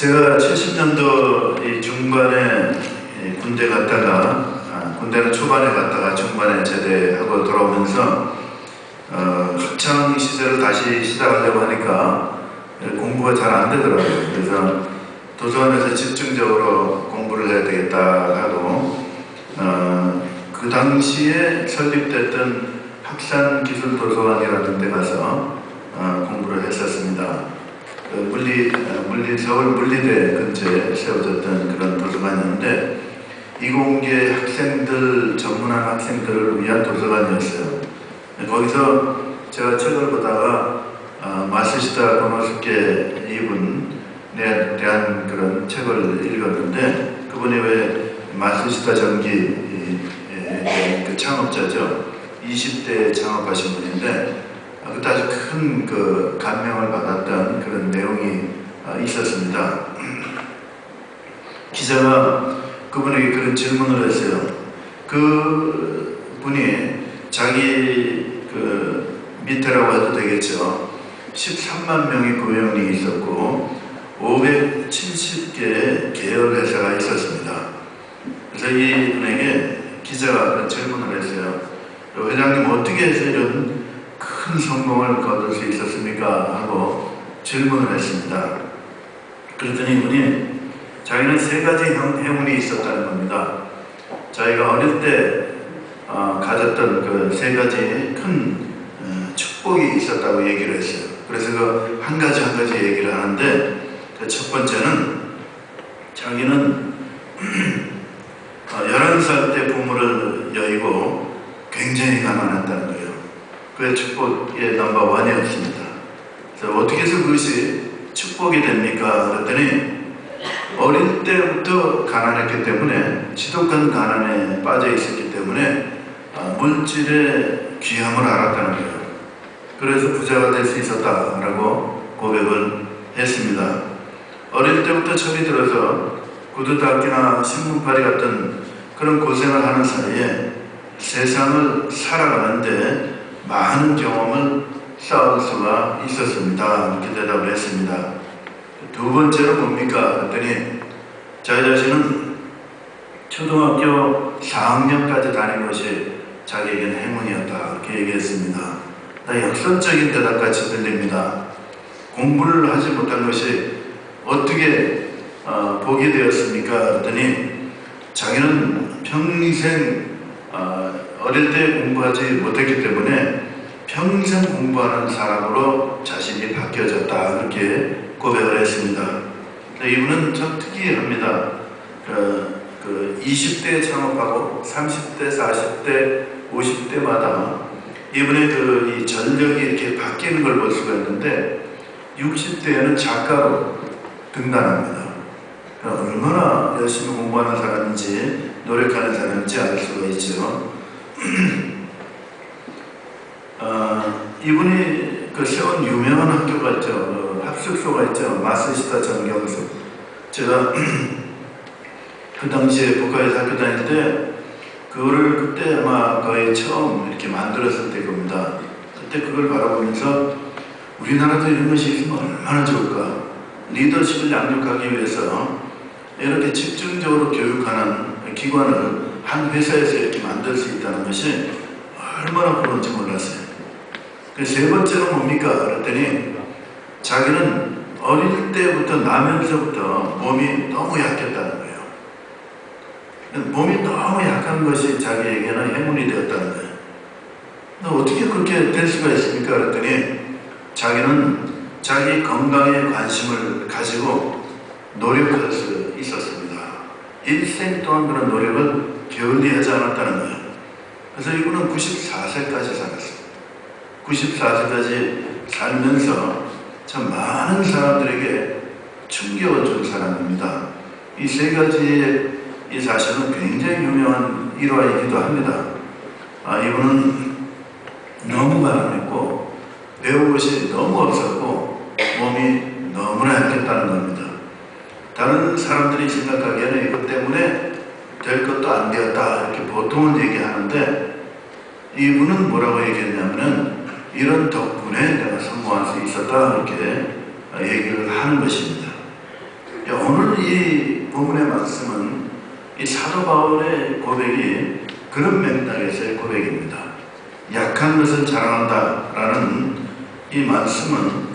제가 70년도 이 중반에 군대 갔다가 군대는 초반에 갔다가 중반에 제대하고 돌아오면서 학창 시절을 다시 시작하려고 하니까 공부가 잘 안 되더라고요. 그래서 도서관에서 집중적으로 공부를 해야 되겠다 하고 그 당시에 설립됐던 학산기술도서관이라는 데 가서 공부를 했었습니다. 서울 물리대 근처에 세워졌던 그런 도서관이었는데 이공계 학생들, 전문한 학생들을 위한 도서관이었어요. 거기서 제가 책을 보다가 마스시타 고노스케 이분에 대한 그런 책을 읽었는데, 그분이 왜 마스시타 전기 그 창업자죠. 20대에 창업하신 분인데 그때 아주 큰 그 감명을 받았던 그런 내용이 있었습니다. 기자가 그분에게 그런 질문을 했어요. 그 분이 자기 그 밑에라고 해도 되겠죠. 13만 명의 고용이 있었고 570개의 계열 회사가 있었습니다. 그래서 이분에게 기자가 질문을 했어요. 회장님, 어떻게 해서 이런 큰 성공을 거둘 수 있었습니까? 하고 질문을 했습니다. 그랬더니 이분이 자기는 세 가지 행운이 있었다는 겁니다. 자기가 어릴 때 가졌던 그 세 가지 큰 축복이 있었다고 얘기를 했어요. 그래서 그 한 가지 한 가지 얘기를 하는데, 그 첫 번째는 자기는 11살 때 부모를 여의고 굉장히 가난했다는 거예요. 그의 축복의 넘버원이었습니다. 그래서 어떻게 해서 그것이 축복이 됩니까? 그랬더니 어릴 때부터 가난했기 때문에, 지독한 가난에 빠져 있었기 때문에 물질의 귀함을 알았다는 거예요. 그래서 부자가 될 수 있었다라고 고백을 했습니다. 어릴 때부터 철이 들어서 구두닦이나 신문팔이 같은 그런 고생을 하는 사이에 세상을 살아가는데 많은 경험을 쌓을 수가 있었습니다. 이렇게 대답을 했습니다. 두 번째로 뭡니까? 그랬더니 자기 자신은 초등학교 4학년까지 다닌 것이 자기에게는 행운이었다, 이렇게 얘기했습니다. 역설적인 대답같이 들립니다. 공부를 하지 못한 것이 어떻게 복이 되었습니까? 그랬더니 자기는 평생 어릴 때 공부하지 못했기 때문에 평생 공부하는 사람으로 자신이 바뀌어졌다, 이렇게 고백을 했습니다. 이분은 참 특이합니다. 20대에 창업하고 30대, 40대, 50대마다 이분의 이 전력이 이렇게 바뀌는 걸 볼 수가 있는데 60대에는 작가로 등단합니다. 얼마나 열심히 공부하는 사람인지, 노력하는 사람인지 알 수가 있죠. 이분이 세운 유명한 학교가 있죠. 합숙소가 있죠. 마스시타 전경숙. 제가 그 당시에 북한에서 학교 다닐 때 그거를 그때 아마 거의 처음 이렇게 만들었을 때 겁니다. 그때 그걸 바라보면서 우리나라도 이런 것이 있으면 얼마나 좋을까. 리더십을 양육하기 위해서 이렇게 집중적으로 교육하는 기관을 한 회사에서 이렇게 만들 수 있다는 것이 얼마나 그런지 몰랐어요. 세 번째로 뭡니까? 그랬더니 자기는 어릴 때부터 나면서부터 몸이 너무 약했다는 거예요. 몸이 너무 약한 것이 자기에게는 행운이 되었다는 거예요. 어떻게 그렇게 될 수가 있습니까? 그랬더니 자기는 자기 건강에 관심을 가지고 노력할 수 있었습니다. 일생 동안 그런 노력을 게을리하지 않았다는 거예요. 그래서 이분은 94세까지 살았어요. 94세까지 살면서 참 많은 사람들에게 충격을 준 사람입니다. 이 세 가지의 이 사실은 굉장히 유명한 일화이기도 합니다. 이분은 너무 가난했고 배울 것이 너무 없었고 몸이 너무나 약했다는 겁니다. 다른 사람들이 생각하기에는 이것 때문에 될 것도 안 되었다, 이렇게 보통은 얘기하는데 이분은 뭐라고 얘기했냐면은 이런 덕분에 내가 성공할 수 있었다, 이렇게 얘기를 하는 것입니다. 오늘 이 본문의 말씀은 이 사도 바울의 고백이 그런 맥락에서의 고백입니다. 약한 것을 자랑한다라는 이 말씀은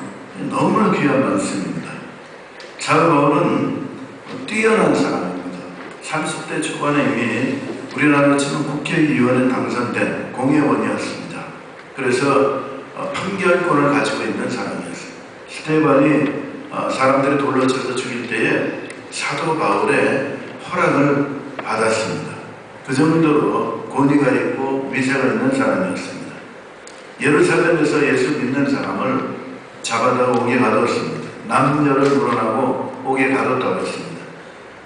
너무나 귀한 말씀입니다. 사도 바울은 뛰어난 사람입니다. 30대 초반에 이미 우리나라 치면 국회의원에 당선된 공회원이었습니다. 그래서 판결권을 가지고 있는 사람이었어요. 스데반이 사람들이 돌로 쳐서 죽일 때에 사도 바울의 허락을 받았습니다. 그 정도로 권위가 있고 위세가 있는 사람이었습니다. 예루살렘에서 예수 믿는 사람을 잡아다가 옥에 가뒀습니다. 남녀를 물어나고 옥에 가뒀다고 했습니다.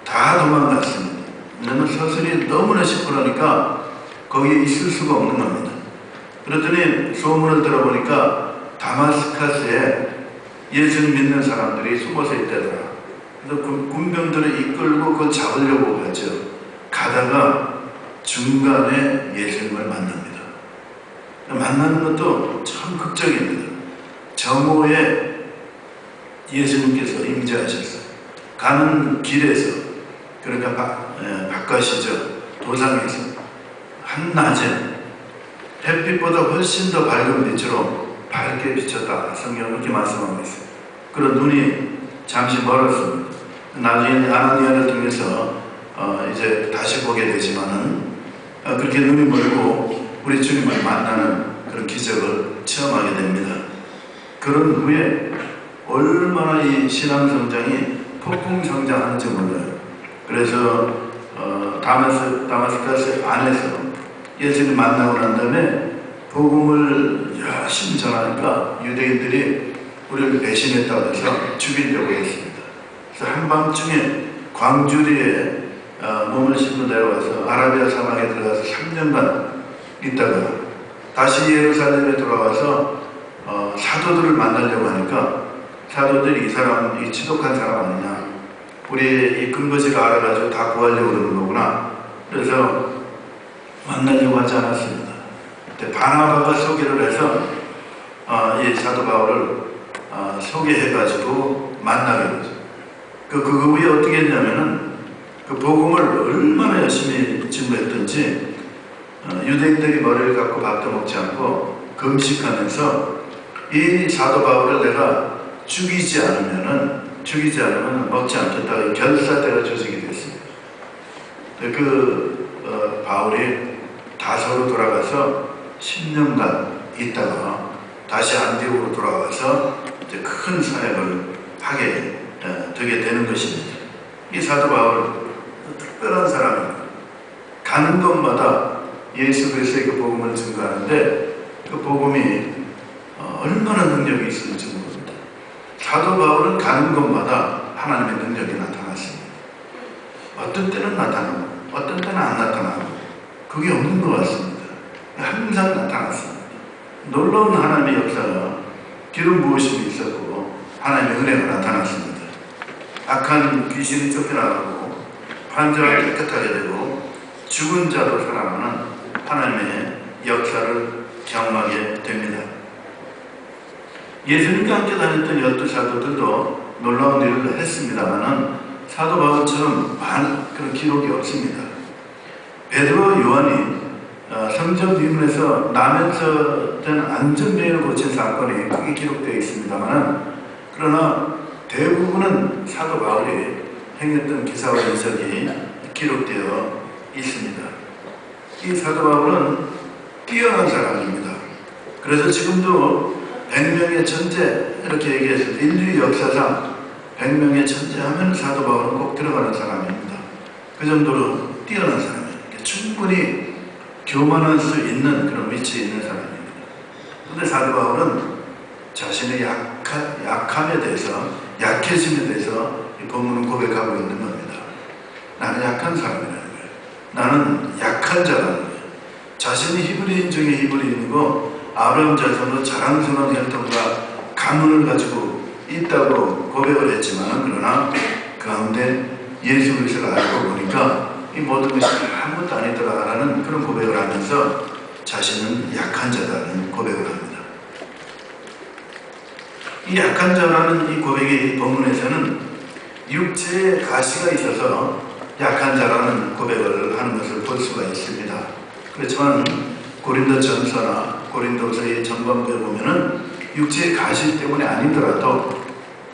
다 도망갔습니다. 왜냐하면 서술이 너무나 시끄러우니까 거기에 있을 수가 없는 겁니다. 그랬더니 소문을 들어보니까 다마스카스에 예수 믿는 사람들이 숨어서 있다더라. 그래서 군병들을 이끌고 그걸 잡으려고 하죠. 가다가 중간에 예수님을 만납니다. 만나는 것도 참 극적입니다. 정오에 예수님께서 임재하셨어요. 가는 길에서, 그러니까 바깥이죠. 도상에서 한낮에 햇빛보다 훨씬 더 밝은 빛으로 밝게 비쳤다. 성경은 그렇게 말씀하고 있어요. 그런 눈이 잠시 멀었습니다. 나중에 아나니아를 통해서 이제 다시 보게 되지만은 그렇게 눈이 멀고 우리 주님을 만나는 그런 기적을 체험하게 됩니다. 그런 후에 얼마나 이 신앙 성장이 폭풍 성장하는지 몰라요. 그래서 다마스카스 안에서 예수님 만나고 난 다음에 복음을 열심히 전하니까 유대인들이 우리를 배신했다고 해서 죽이려고 했습니다. 그래서 한밤중에 광주리에 몸을 싣고 내려와서 아라비아 사막에 들어가서 3년간 있다가 다시 예루살렘에 돌아와서 사도들을 만나려고 하니까 사도들이 이 사람, 이 지독한 사람 아니냐, 우리의 이 근거지를 알아가지고 다 구하려고 그러는 거구나. 그래서 만나려고 하지 않았습니다. 바나바가 소개를 해서 이 사도 바울을 소개해가지고 만나게 되죠. 그 후에 어떻게 했냐면은 그 복음을 얼마나 열심히 증거했던지 유대인들이 머리를 갖고 밥도 먹지 않고 금식하면서 이 사도 바울을 내가 죽이지 않으면 먹지 않겠다 결사대가 조직이 됐습니다. 바울이 다소로 돌아가서 10년간 있다가 다시 안디옥으로 돌아와서 이제 큰 사역을 하게 되게 되는 것입니다. 이 사도 바울 특별한 사람입니다. 가는 곳마다 예수 그리스도의 그 복음을 증거하는데 그 복음이 얼마나 능력이 있는지 모릅니다. 사도 바울은 가는 곳마다 하나님의 능력이 나타났습니다. 어떤 때는 나타나고 어떤 때는 안 나타나고 그게 없는 것 같습니다. 항상 나타났습니다. 놀라운 하나님의 역사가 기름 부으심이 있었고 하나님의 은혜가 나타났습니다. 악한 귀신이 쫓겨나가고 환자가 깨끗하게 되고 죽은 자도 살아나는 하나님의 역사를 경험하게 됩니다. 예수님과 함께 다녔던 12사도들도 놀라운 일을 했습니다만 사도 바울처럼 그런 기록이 없습니다. 베드로 요한이 성전 비문에서 나면서 된 안전뱅이를 고친 사건이 크게 기록되어 있습니다만 그러나 대부분은 사도 바울이 행했던 기사와 이적이 기록되어 있습니다. 이 사도 바울은 뛰어난 사람입니다. 그래서 지금도 100명의 천재 이렇게 얘기해서 인류 역사상 100명의 천재 하면 사도 바울은 꼭 들어가는 사람입니다. 그 정도로 뛰어난 사람입니다. 충분히 교만할 수 있는 그런 위치에 있는 사람입니다. 그런데 사도 바울은 자신의 약함에 대해서, 약해짐에 대해서 이 본문은 고백하고 있는 겁니다. 나는 약한 사람이라는 거예요. 나는 약한 자라는 거예요. 자신이 히브리인 중에 히브리인이고 아브라함 자손으로 자랑스러운 혈통과 가문을 가지고 있다고 고백을 했지만 그러나 그 가운데 예수 그리스도를 알고 보니까 이 모든 것이 아무것도 아니더라라는 그런 고백을 하면서 자신은 약한 자라는 고백을 합니다. 이 약한 자라는 이 고백의 본문에서는 육체에 가시가 있어서 약한 자라는 고백을 하는 것을 볼 수가 있습니다. 그렇지만 고린도전서나 고린도서의 전반부에 보면은 육체의 가시 때문에 아니더라도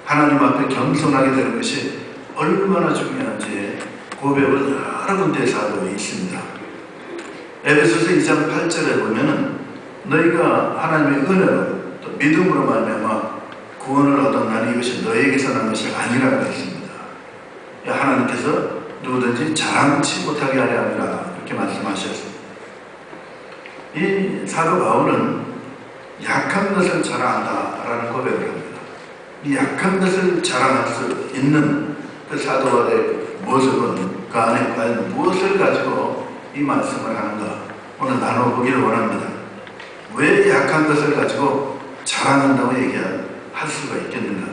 하나님 앞에 겸손하게 되는 것이 얼마나 중요한지 고백을 여러 군데에서 하고 있습니다. 에베소서 2장 8절에 보면은 너희가 하나님의 은혜로 또 믿음으로 말미암아 구원을 얻었나니 이것이 너희에게서 난 것이 아니라고 했습니다. 하나님께서 누구든지 자랑치 못하게 하려 함이라 그렇게 말씀하셨습니다. 이 사도 바울은 약한 것을 자랑한다라는 고백을 합니다. 이 약한 것을 자랑할 수 있는 그 사도 바울의 모습은 그 안에 과연 무엇을 가지고 이 말씀을 하는가 오늘 나눠보기를 원합니다. 왜 약한 것을 가지고 자랑한다고 얘기할 수가 있겠는가?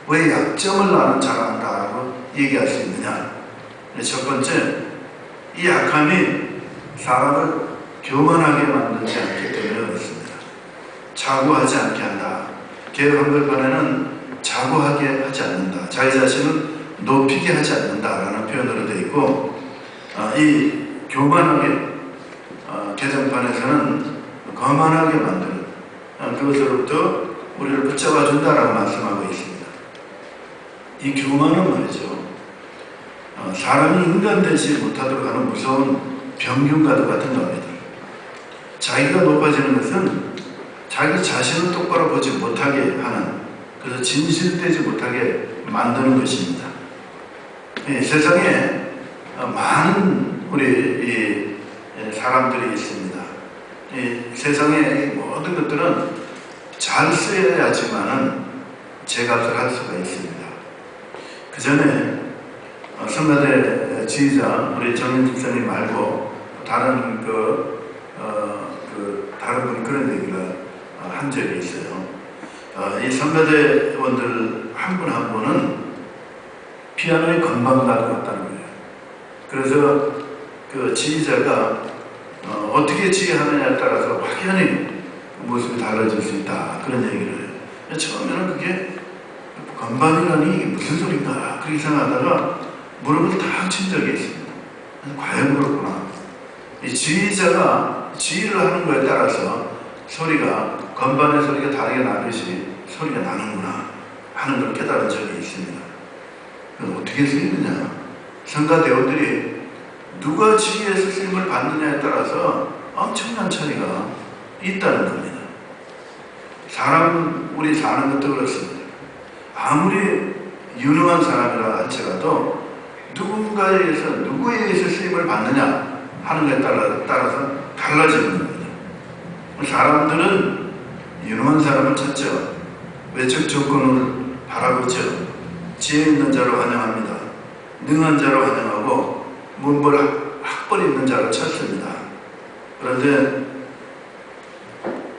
왜 약점을 나는 자랑한다고 얘기할 수 있느냐? 첫 번째, 이 약함이 사람을 교만하게 만들지 않기 때문에 그렇습니다. 자고하지 않게 한다. 개혁 한글판에는 자고하게 하지 않는다. 자기 자신을 높이게 하지 않는다라는 표현으로 되어 있고, 이 교만하게 개정판에서는 거만하게 만드는 그것으로부터 우리를 붙잡아 준다라고 말씀하고 있습니다. 이 교만은 말이죠. 사람이 인간 되지 못하도록 하는 무서운 병균과도 같은 겁니다. 자기가 높아지는 것은 자기 자신을 똑바로 보지 못하게 하는, 그래서 진실되지 못하게 만드는 것입니다. 세상에 많은 우리 사람들이 있습니다. 세상의 모든 것들은 잘 쓰여야지만은 제값을 할 수가 있습니다. 그 전에 성가대 지휘자 우리 정현 집사님 말고 다른 다른 분이 그런 얘기를 한 적이 있어요. 이 성가대원들 한 분 한 분은 피아노의 건반가도 같다는 거예요. 그래서 그 지휘자가 어떻게 지휘하느냐에 따라서 확연히 모습이 달라질 수 있다. 그런 얘기를 해요. 처음에는 그게 건반이라니 이게 무슨 소린가 그렇게 생각하다가 무릎을 탁 친 적이 있습니다. 과연 그렇구나. 이 지휘자가 지휘를 하는 거에 따라서 소리가 건반의 소리가 다르게 나듯이 소리가 나는구나 하는 걸 깨달은 적이 있습니다. 어떻게 쓰이느냐? 성가대원들이 누가 지휘에서 쓰임을 받느냐에 따라서 엄청난 차이가 있다는 겁니다. 우리 사는 것도 그렇습니다. 아무리 유능한 사람이라 할지라도 누군가에 의해서 누구에 의해서 쓰임을 받느냐 하는 것에 따라서 달라지는 겁니다. 사람들은 유능한 사람을 찾죠. 외적 조건을 바라보죠. 지혜 있는 자로 환영합니다. 능한 자로 환영하고 문벌 학벌 있는 자로 찾습니다. 그런데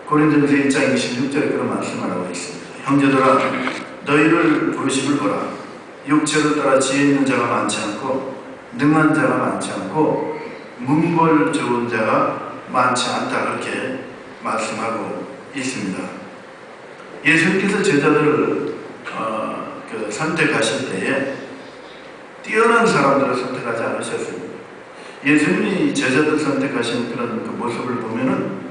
고린도전서 1장 26절에 그런 말씀을 하고 있습니다. 형제들아 너희를 부르심을 보라. 육체를 따라 지혜 있는 자가 많지 않고 능한 자가 많지 않고 문벌 좋은 자가 많지 않다 그렇게 말씀하고 있습니다. 예수님께서 제자들을 선택하실 때에 뛰어난 사람들을 선택하지 않으셨습니다. 예수님이 제자들 선택하신 그런 그 모습을 보면은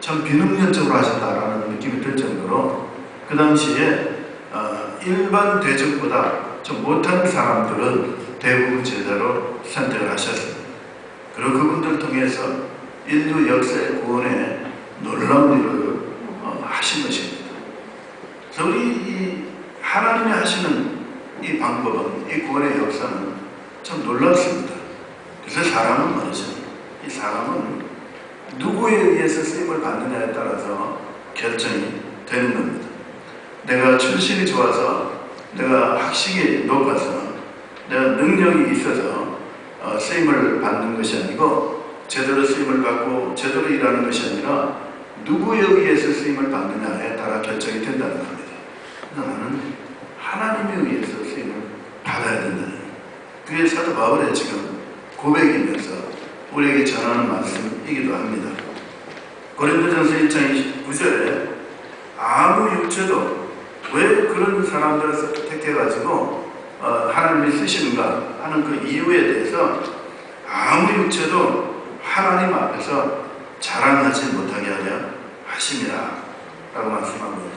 참 비능력적으로 하신다라는 느낌이 들 정도로 그 당시에 일반 대중보다 좀 못한 사람들을 대부분 제자로 선택을 하셨습니다. 그리고 그분들을 통해서 인류 역사의 구원에 놀라운 일을 하신 것입니다. 그래서 우리 하나님이 하시는 이 방법은, 이 구원의 역사는 참 놀랍습니다. 그래서 사람은 말이죠. 이 사람은 누구에 의해서 쓰임을 받느냐에 따라서 결정이 되는 겁니다. 내가 출신이 좋아서, 내가 학식이 높아서, 내가 능력이 있어서 쓰임을 받는 것이 아니고 제대로 쓰임을 받고 제대로 일하는 것이 아니라 누구에 의해서 쓰임을 받느냐에 따라 결정이 된다는 겁니다. 나는 하나님에 의해서 쓰임을 받아야 된다는 거예요. 그게 사도 바울의 지금 고백이면서 우리에게 전하는 말씀이기도 합니다. 고린도전서 1장 29절에 아무 육체도 왜 그런 사람들을 택해가지고 하나님이 쓰시는가 하는 그 이유에 대해서 아무 육체도 하나님 앞에서 자랑하지 못하게 하려 하심이라 라고 말씀합니다.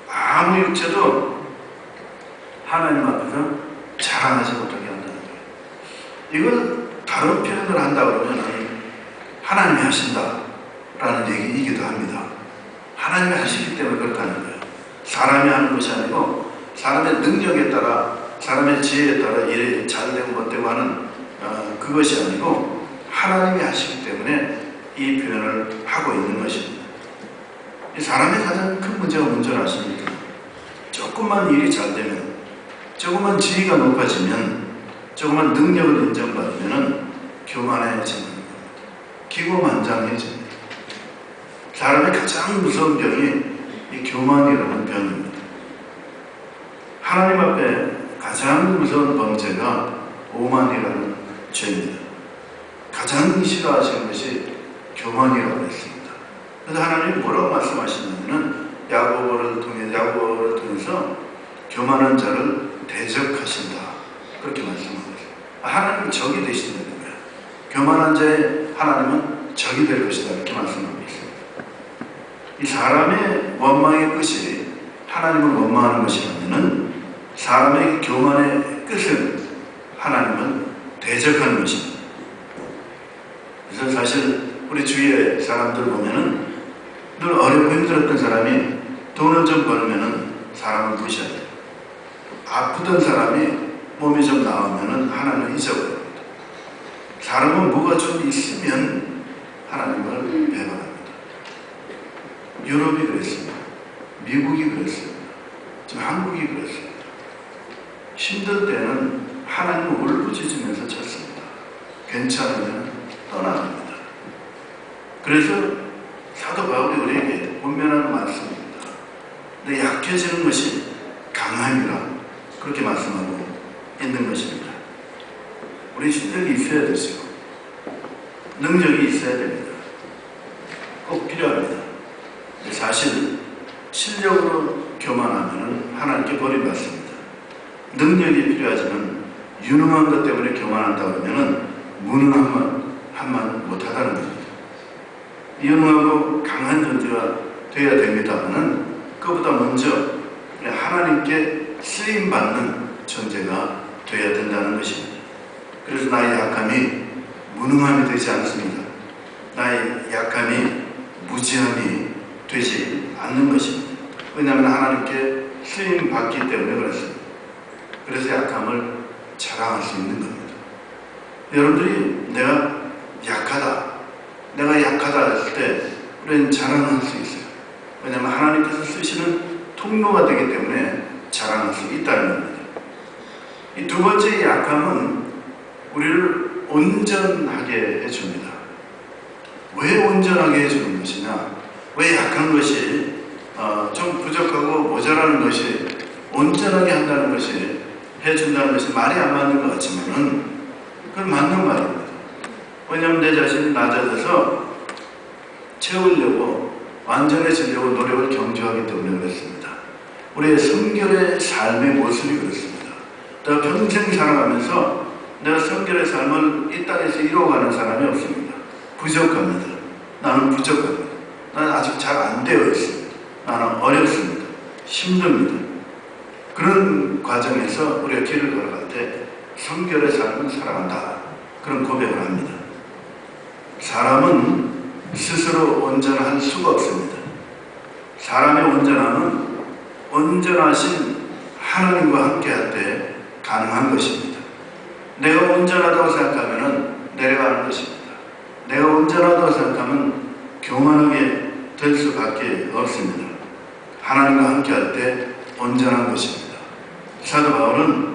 아무 육체도 하나님 앞에서 자랑하지 못하게 한다는 거예요. 이걸 다른 표현을 한다 그러면 하나님이 하신다 라는 얘기이기도 합니다. 하나님이 하시기 때문에 그렇다는 거예요. 사람이 하는 것이 아니고 사람의 능력에 따라, 사람의 지혜에 따라 일이 잘 되고 못되고 하는 그것이 아니고 하나님이 하시기 때문에 이 표현을 하고 있는 것입니다. 사람의 가장 큰 문제가 뭔지 아십니까? 조금만 일이 잘 되면, 조금만 지위가 높아지면, 조금만 능력을 인정받으면 교만해지는 겁니다. 기고만장해집니다. 사람의 가장 무서운 병이 이 교만이라는 병입니다. 하나님 앞에 가장 무서운 범죄가 오만이라는 죄입니다. 가장 싫어하시는 것이 교만이라고 했습니다. 그래서 하나님이 뭐라고 말씀하시냐면은 야고보를 통해서 교만한 자를 대적하신다, 그렇게 말씀하고 있어요. 하나님은 적이 되신다는 거예요. 교만한 자의 하나님은 적이 될 것이다, 이렇게 말씀하고 있습니다. 이 사람의 원망의 끝이 하나님을 원망하는 것이라면은 사람의 교만의 끝은 하나님은 대적하는 것입니다. 그래서 사실 우리 주위의 사람들 보면은 늘 어렵고 힘들었던 사람이 돈을 좀 벌면은 사람을 무시하죠. 아프던 사람이 몸이 좀 나오면은 하나님을 잊어버립니다. 사람은 뭐가 좀 있으면 하나님을 배반합니다. 유럽이 그랬습니다. 미국이 그랬습니다. 지금 한국이 그랬습니다. 힘들 때는 하나님을 울부짖으면서 찾습니다. 괜찮으면 떠나갑니다. 그래서 사도 바울이 우리에게 권면하는 말씀입니다. 내 약해지는 것이 강함이라, 그렇게 말씀하고 있는 것입니다. 우리 실력이 있어야 되죠. 능력이 있어야 됩니다. 꼭 필요합니다. 사실 실력으로 교만하면 하나님께 버림받습니다. 능력이 필요하지만 유능한 것 때문에 교만한다 그러면 무능함만 못하다는 겁니다. 유능하고 강한 존재가 되어야 됩니다만은 그보다 먼저 하나님께 쓰임받는 존재가 되어야 된다는 것입니다. 그래서 나의 약함이 무능함이 되지 않습니다. 나의 약함이 무지함이 되지 않는 것입니다. 왜냐하면 하나님께 쓰임받기 때문에 그렇습니다. 그래서 약함을 자랑할 수 있는 겁니다. 여러분들이 내가 약하다 했을 때 우리는 자랑할 수 있어요. 왜냐하면 하나님께서 쓰시는 통로가 되기 때문에 자랑할 수 있다는 겁니다. 이 두 번째 약함은 우리를 온전하게 해줍니다. 왜 온전하게 해주는 것이냐? 왜 약한 것이 좀 부족하고 모자라는 것이 온전하게 한다는 것이 해준다는 것이 말이 안 맞는 것 같지만은 그건 맞는 말입니다. 왜냐하면 내 자신이 낮아져서 채우려고, 완전해지려고 노력을 경주하기 때문에 그렇습니다. 우리의 성결의 삶의 모습이 그렇습니다. 내가 평생 살아가면서 내가 성결의 삶을 이 땅에서 이루어가는 사람이 없습니다. 부족합니다. 나는 부족합니다. 나는 아직 잘 안 되어 있습니다. 나는 어렵습니다. 힘듭니다. 그런 과정에서 우리가 길을 걸어갈 때 성결의 삶을 살아간다, 그런 고백을 합니다. 사람은 스스로 온전할 수가 없습니다. 사람의 온전함은 온전하신 하나님과 함께할 때 가능한 것입니다. 내가 온전하다고 생각하면 내려가는 것입니다. 내가 온전하다고 생각하면 교만하게 될 수밖에 없습니다. 하나님과 함께할 때 온전한 것입니다. 사도 바울은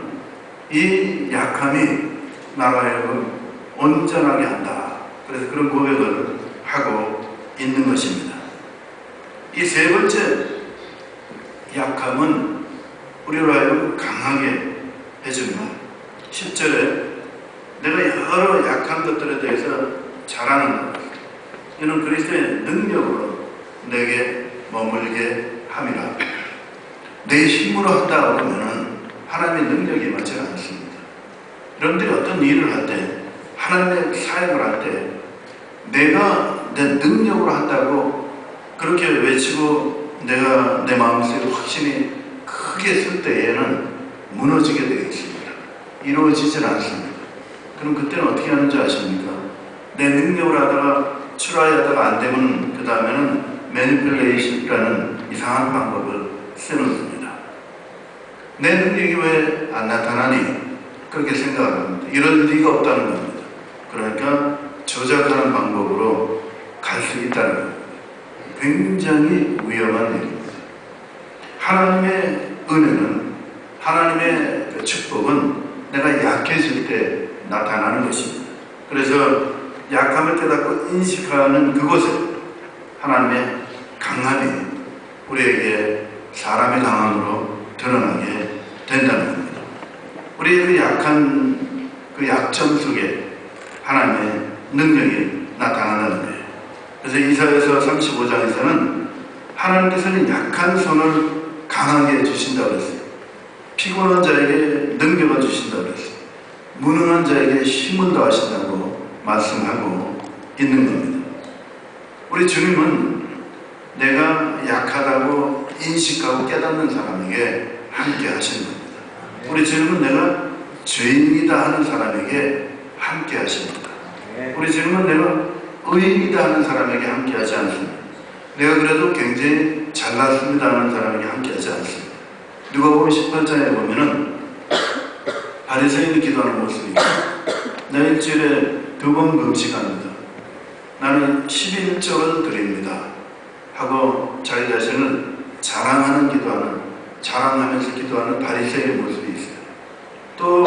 이 약함이 나로 하여금 온전하게 한다, 그래서 그런 고백을 하고 있는 것입니다. 이 세 번째 약함은 우리로 하여금 강하게 해줍니다. 10절에 내가 여러 약한 것들에 대해서 자랑하는 것, 이는 그리스도의 능력으로 내게 머물게 함이라. 내 힘으로 한다 그러면은 하나님의 능력이 임하지 않습니다. 여러분들이 어떤 일을 할 때, 하나님의 사역을 할 때, 내가 내 능력으로 한다고 그렇게 외치고 내가 내 마음속에 확신이 크게 쓸 때에는 무너지게 되어 있습니다. 이루어지질 않습니다. 그럼 그때는 어떻게 하는지 아십니까? 내 능력으로 하다가 추라하다가 안 되면 그 다음에는 매니플레이션이라는 이상한 방법을 쓰는 겁니다. 내 능력이 왜 안 나타나니? 그렇게 생각을 합니다. 이럴 리가 없다는 겁니다. 그러니까 조작하는 방법으로 갈 수 있다는 겁니다. 굉장히 위험한 일입니다. 하나님의 은혜는, 하나님의 그 축복은 내가 약해질 때 나타나는 것입니다. 그래서 약함을 깨닫고 인식하는 그곳에 하나님의 강함이 우리에게 사람의 강함으로 드러나게 된다는 겁니다. 우리의 그 약한 그 약점 속에 하나님의 능력이 나타나는 거예요. 그래서 이사야서 35장에서는 하나님께서는 약한 손을 강하게 해주신다고 했어요. 피곤한 자에게 능력을 주신다고 했어요. 무능한 자에게 힘을 더하신다고 말씀하고 있는 겁니다. 우리 주님은 내가 약하다고 인식하고 깨닫는 사람에게 함께 하시는 겁니다. 우리 주님은 내가 죄인이다 하는 사람에게 함께 하십니다. 우리 주님은 내가 의인이다 하는 사람에게 함께 하지 않습니다. 내가 그래도 굉장히 잘났습니다 하는 사람에게 함께 하지 않습니다. 누가복음 18장에 보면은 바리새인이 기도하는 모습이 나 일주일에 2번 금식합니다. 나는 11조를 드립니다 하고 자기 자신을 자랑하는 기도하는, 자랑하면서 기도하는 바리새인의 모습이 있어요. 또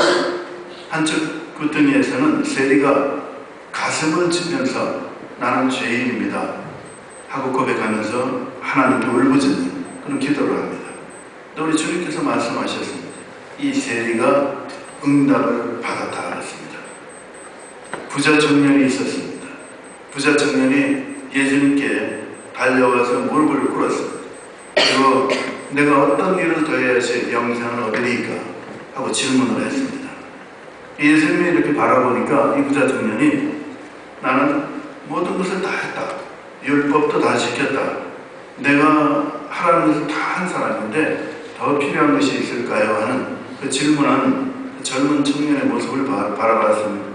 한쪽 구덩이에서는 세리가 가슴을 치면서 나는 죄인입니다 하고 고백하면서 하나님께 울부짖는 그런 기도를 합니다. 또 우리 주님께서 말씀하셨습니다. 이 세리가 응답을 받았다 그랬습니다. 부자 청년이 있었습니다. 부자 청년이 예수님께 달려와서 무릎을 꿇었습니다. 그리고 내가 어떤 일을 더 해야지 영생을 얻으리까 하고 질문을 했습니다. 예수님이 이렇게 바라보니까 이 부자 청년이 나는 모든 것을 다 했다. 율법도 다 지켰다. 내가 하라는 것을 다 한 사람인데 더 필요한 것이 있을까요? 하는 그 질문한 그 젊은 청년의 모습을 바라봤습니다.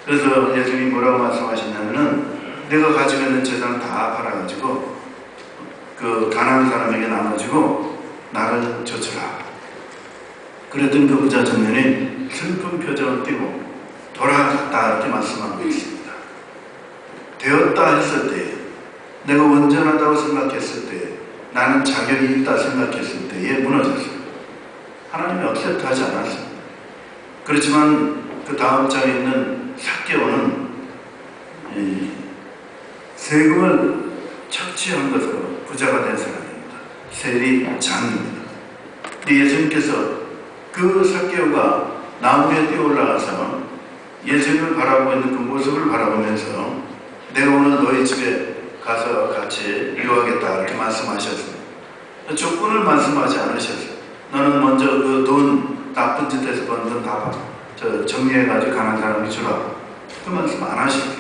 그래서 예수님이 뭐라고 말씀하셨냐면은 내가 가지고 있는 재산 다 팔아가지고 그 가난한 사람에게 나눠주고 나를 좇으라. 그랬더니 그 부자 청년이 슬픈 표정을 띠고 돌아갔다 이렇게 말씀하고 있습니다. 되었다 했을 때, 내가 온전하다고 생각했을 때, 나는 자격이 있다 생각했을 때에 무너졌어요. 하나님이 억셉트하지 않았습니다. 그렇지만 그 다음 장에 있는 삭개오는 세금을 착취한 것으로 부자가 된 사람입니다. 세리장입니다. 예수님께서 그 삭개오가 나무 위에 뛰어 올라가서 예수님을 바라보고 있는 그 모습을 바라보면서 내가 오늘 너희 집에 가서 같이 유하겠다 이렇게 말씀하셨습니다. 조건을 말씀하지 않으셨어요. 너는 먼저 그 돈 나쁜 짓에서 번 돈 다 정리해가지고 가난한 사람이 주라. 그 말씀 안 하셨어요.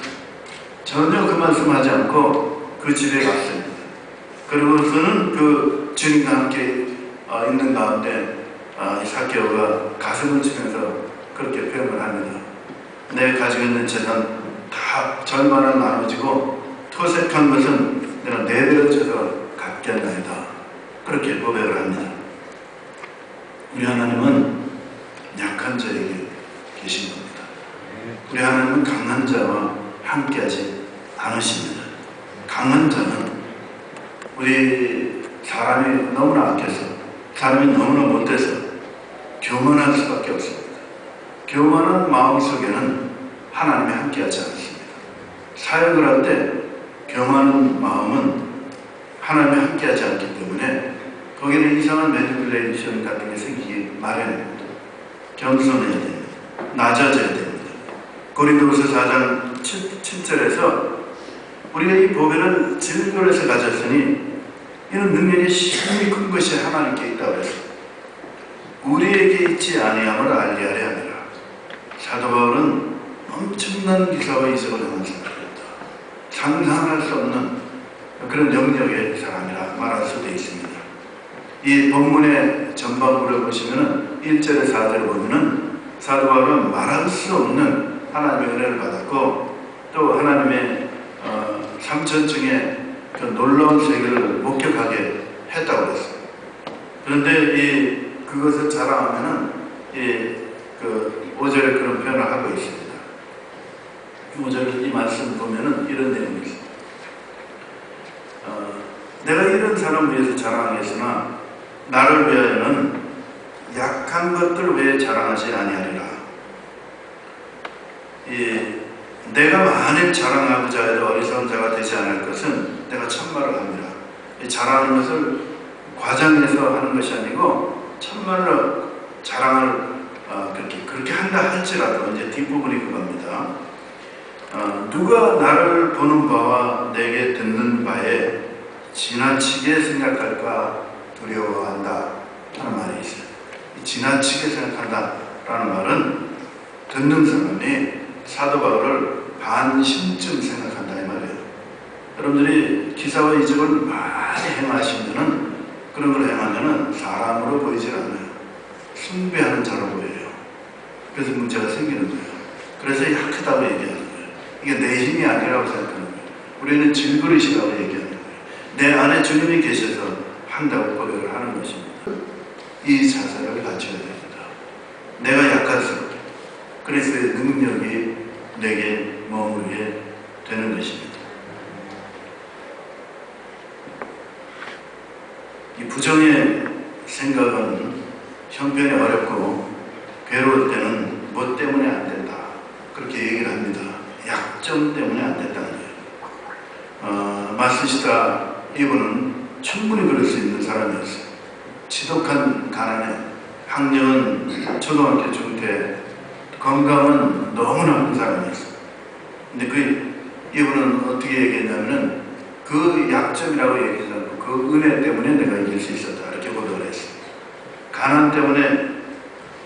전혀 그 말씀하지 않고 그 집에 갔습니다. 그러고서는 그 주님과 함께 있는 가운데 이 삭개오가 가슴을 치면서 그렇게 표현을 합니다. 내가 가지고 있는 재산 다 절반을 나눠지고 토색한 것은 내가 4배로 쳐서 갚겠나이다. 그렇게 고백을 합니다. 우리 하나님은 약한 자에게 계신 겁니다. 우리 하나님은 강한 자와 함께하지 않으십니다. 강한 자는 우리 사람이 너무나 악해서, 사람이 너무나 못해서 교만할 수밖에 없습니다. 교만한 마음 속에는 하나님이 함께하지 않습니다. 사역을 할 때 교만한 마음은 하나님이 함께하지 않기 때문에 거기는 이상한 매니플레이션 같은 게 생기기 마련입니다. 겸손해야 됩니다. 낮아져야 됩니다. 고린도후서 4장 7절에서 우리가 이 보배를 질그릇에 가졌으니 이는 능력이 힘이 큰 것이 하나님께 있다고 했습니다. 우리에게 있지 아니함을 알리하려 함이라. 사도 바울은 엄청난 기사와 이적을 행한 사람이었다. 상상할 수 없는 그런 영역의 사람이라 말할 수도 있습니다. 이 본문의 전반부를 보시면은 1절에 4절을 보면은 사도 바울은 말할 수 없는 하나님의 은혜를 받았고 또 하나님의 삼천층의 그 놀라운 세계를 목격하게 했다고 했어요. 그런데 그것을 자랑하면은 그 5절에 그런 표현을 하고 있습니다. 5절 이 말씀 보면은 이런 내용이 있습니다. 내가 이런 사람을 위해서 자랑하겠으나 나를 위하여는 약한 것들 외에 자랑하지 아니하리라. 내가 만일 자랑하고자 해도 어리석은 자가 되지 않을 것은 내가 참말을 합니다. 자랑하는 것을 과장해서 하는 것이 아니고 참말로 자랑을 그렇게 한다 할지라도 이제 뒷부분이 그겁니다. 누가 나를 보는 바와 내게 듣는 바에 지나치게 생각할까 두려워한다 하는 말이 있어요. 지나치게 생각한다 라는 말은 듣는 사람이 사도 바울을 반신쯤 생각한다 이 말이에요. 여러분들이 기사와 이적을 많이 행하시면은 그런 걸 행하면은 사람으로 보이질 않아요. 숭배하는 자로 보여요. 그래서 문제가 생기는 거예요. 그래서 약하다고 얘기하는 거예요. 이게 내 힘이 아니라고 생각하는 거예요. 우리는 질그릇이라고 얘기하는 거예요. 내 안에 주님이 계셔서 한다고 고백을 하는 것입니다. 이 자세를 갖춰야 됩니다. 내가 약할수록 그리스도의 능력이 내게 머물게 되는 것입니다. 이 부정의 생각은 형편이 어렵고 괴로울 때는 뭐 때문에 안 된다 그렇게 얘기를 합니다. 약점 때문에 안 된다는 거예요. 마스시다 이분은 충분히 그럴 수 있는 사람이었어요. 지독한 가난에 학력은 초등학교 중퇴, 건강은 너무 나쁜 사람이었어요. 근데 이분은 어떻게 얘기했냐면 그 약점이라고 얘기하지 않고 그 은혜 때문에 내가 이길 수 있었다 이렇게 고백을 했어요. 가난 때문에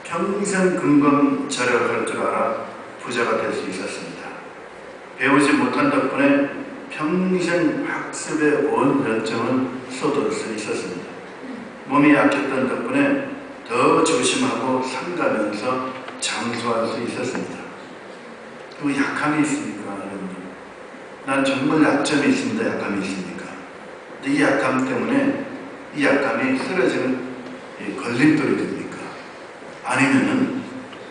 평생 금검절약할 줄 알아 부자가 될 수 있었습니다. 배우지 못한 덕분에 평생 학습에 온 열정을 쏟을 수 있었습니다. 몸이 약했던 덕분에 더 조심하고 삼가면서 장수할 수 있었습니다. 그 약함이 있습니까? 난 정말 약점이 있습니다. 약함이 있습니까? 근데 이 약함 때문에 이 약함이 쓰러지는 걸림돌이 됩니까? 아니면은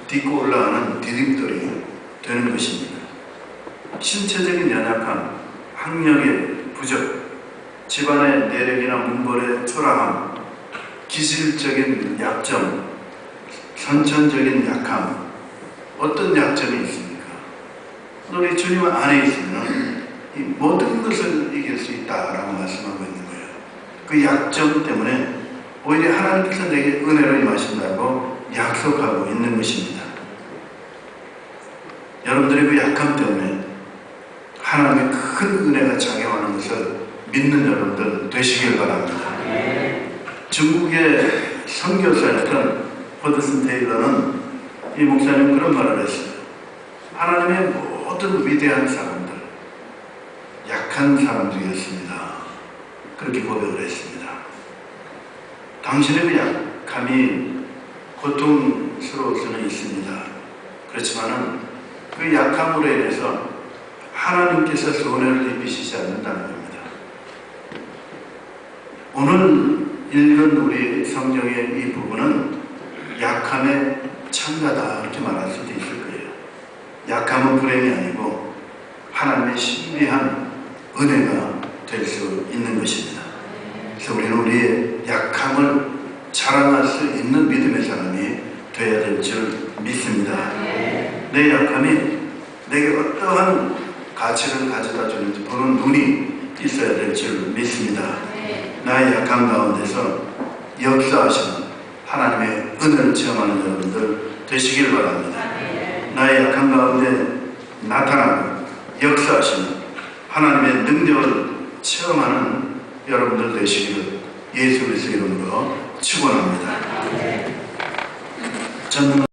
딛고 올라가는 디딤돌이 되는 것입니다. 신체적인 연약함, 학력의 부족, 집안의 내력이나 문벌의 초라함, 기질적인 약점, 선천적인 약함, 어떤 약점이 있습니까? 우리 주님 안에 있으면 이 모든 것을 이길 수 있다라고 말씀하고 있는 거예요. 그 약점 때문에 오히려 하나님께서 내게 은혜로 임하신다고 약속하고 있는 것입니다. 여러분들의 그 약함 때문에 하나님의 큰 은혜가 작용하는 것을 믿는 여러분들 되시길 바랍니다. 중국의 선교사였던 허드슨 테일러는 이 목사님 그런 말을 했어요. 하나님의 모든 위대한 사람들, 약한 사람들이었습니다. 그렇게 고백을 했습니다. 당신의 그 약함이 고통스러울 수는 있습니다. 그렇지만은 그 약함으로 인해서 하나님께서 손해를 입히시지 않는다는 겁니다. 오늘 읽은 우리 성경의 이 부분은 약함의 참가다 이렇게 말할 수도 있을 거예요. 약함은 불행이 아니고 하나님의 신비한 은혜가 될 수 있는 것입니다. 그래서 우리는 우리의 약함을 자랑할 수 있는 믿음의 사람이 되어야 될 줄 믿습니다. 내 약함이 내게 어떠한 가치를 가져다 주는지 보는 눈이 있어야 될 줄 믿습니다. 나의 약함 가운데서 역사하시는 하나님의 은혜를 체험하는 여러분들 되시길 바랍니다. 나의 약함 가운데 나타나는 역사하시는 하나님의 능력을 체험하는 여러분들 되시기를 예수 그리스도 이름으로 축원합니다. 잡는